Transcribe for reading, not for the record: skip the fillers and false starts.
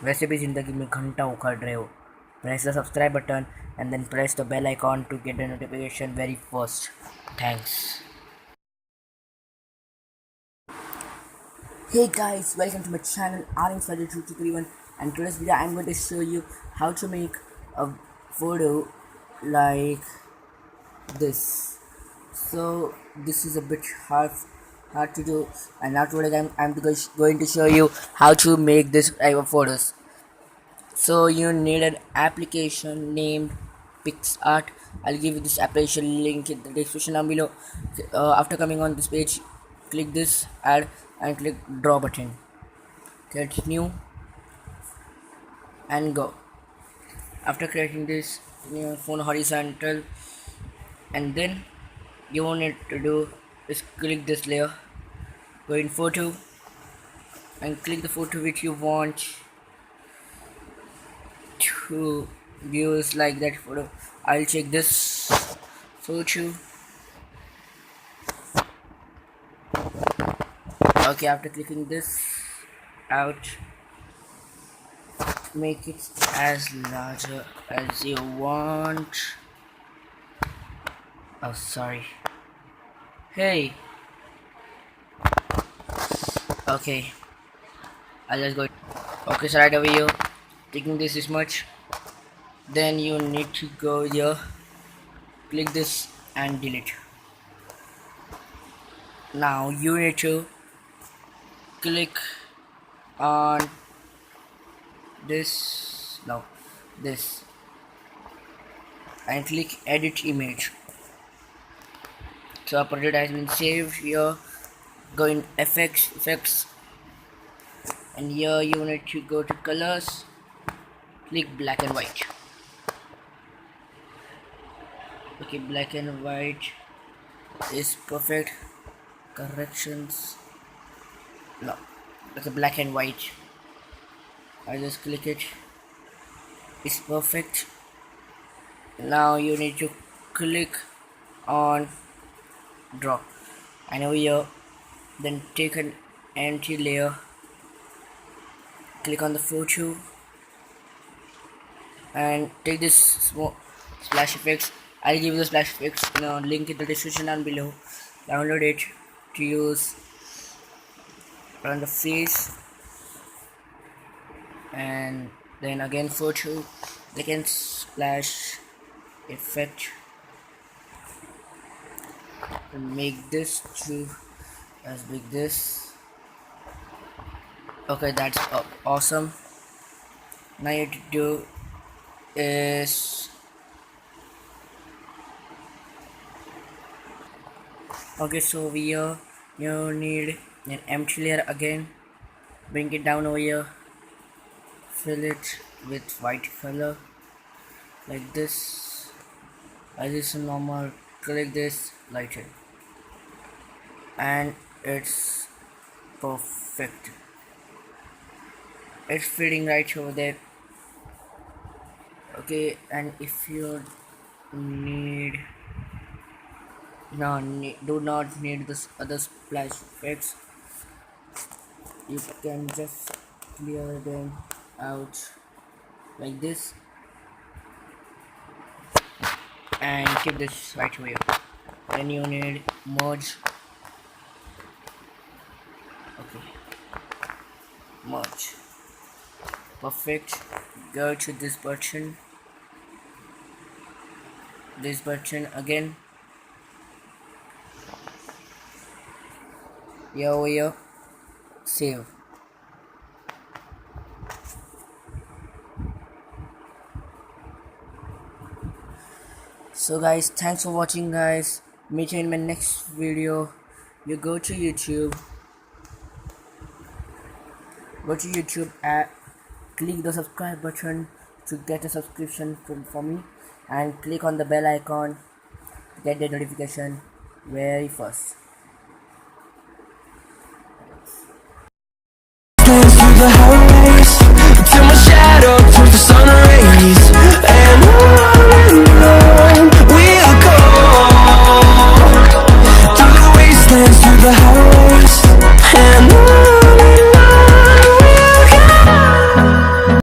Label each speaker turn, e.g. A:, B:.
A: वैसे भी ज़िंदगी में घंटा उखड़ रहे हो. Press the subscribe button and then press the bell icon to get the notification very first. Thanks. Hey guys, welcome to my channel Aryan Spider 2231, and today's video I'm going to show you how to make a photo like this. So this is a bit hard to do, and now today I'm going to show you how to make this type of photos. So you need an application named PicsArt. I'll give you this application link in the description down below. After coming on this page, click this add and click draw button. Get new and go. After creating this, phone horizontal, and then you need to do is click this layer, go in photo and click the photo which you want to use like that photo. I'll check this photo. Okay, after clicking this out, make it as larger as you want. Oh, sorry. Hey. Okay, I'll just go. Okay, so right over here, taking this much. Then you need to go here, click this and delete. Now you need to click on this, no, this, and click edit image. So our project has been saved here. Go in effects, and here you need to go to colors, click black and white. Okay, black and white is perfect. Corrections, no, okay, black and white, I just click it, it's perfect. Now you need to click on draw, and over here then take an empty layer, click on the photo and take this small splash effects. I'll give you the splash effects link in the description down below. Download it to use on the face, and then again photo, again splash effect, and make this to as big this. Okay, that's awesome. Now you have to do is okay, so over here you need an empty layer again, bring it down over here, fill it with white color like this. As is normal, click this, lighten, and it's perfect. It's fitting right over there. Okay, and if you need do not need this other splash effects, you can just clear them out like this and keep this right away. Then you need merge. Okay, merge, perfect. Go to this button again, here, save. So guys, thanks for watching guys. Meet you in my next video. You go to YouTube, click the subscribe button to get a subscription from me, and click on the bell icon to get the notification very first.